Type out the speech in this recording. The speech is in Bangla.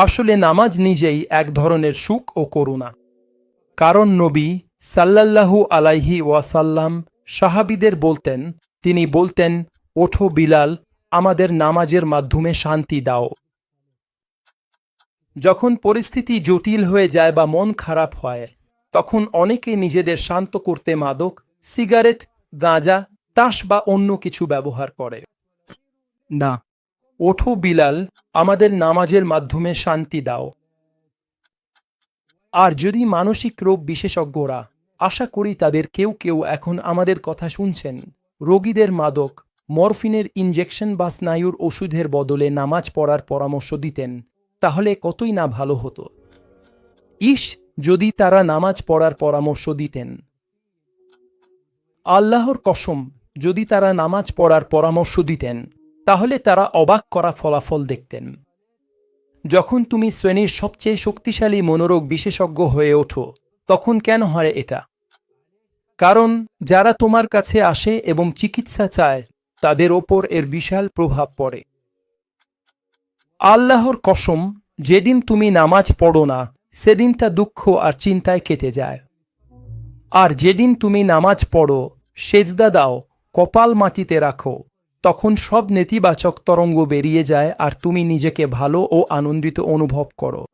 আসলে নামাজ নিজেই এক ধরনের সুখ ও করুণা। কারণ নবী সাল্লাল্লাহু আলাইহি ওয়াসাল্লাম সাহাবীদের বলতেন, তিনি বলতেন, ওঠো বিলাল, আমাদের নামাজের মাধ্যমে শান্তি দাও। যখন পরিস্থিতি জটিল হয়ে যায় বা মন খারাপ হয়, তখন অনেকে নিজেদের শান্ত করতে মাদক, সিগারেট, গাঁজা, তাস বা অন্য কিছু ব্যবহার করে। না, ওঠো বিলাল, আমাদের নামাজের মাধ্যমে শান্তি দাও। আর যদি মানসিক রোগ বিশেষজ্ঞরা, আশা করি তাদের কেউ কেউ এখন আমাদের কথা শুনছেন, রোগীদের মাদক, মরফিনের ইনজেকশন বা স্নায়ুর ওষুধের বদলে নামাজ পড়ার পরামর্শ দিতেন, তাহলে কতই না ভালো হতো। ইস, যদি তারা নামাজ পড়ার পরামর্শ দিতেন! আল্লাহর কসম, যদি তারা নামাজ পড়ার পরামর্শ দিতেন, তাহলে তারা অবাক করা ফলাফল দেখতেন। যখন তুমি শ্রেণীর সবচেয়ে শক্তিশালী মনোরোগ বিশেষজ্ঞ হয়ে ওঠো, তখন কেন হয় এটা? কারণ যারা তোমার কাছে আসে এবং চিকিৎসা চায়, তাদের ওপর এর বিশাল প্রভাব পড়ে। আল্লাহর কসম, যেদিন তুমি নামাজ পড়ো না, সেদিন তা দুঃখ আর চিন্তায় কেটে যায়। আর যেদিন তুমি নামাজ পড়ো, সেজদা দাও, কপাল মাটিতে রাখো, তখন সব নেতিবাচক তরঙ্গ বেরিয়ে যায় আর তুমি নিজেকে ভালো ও আনন্দিত অনুভব করো।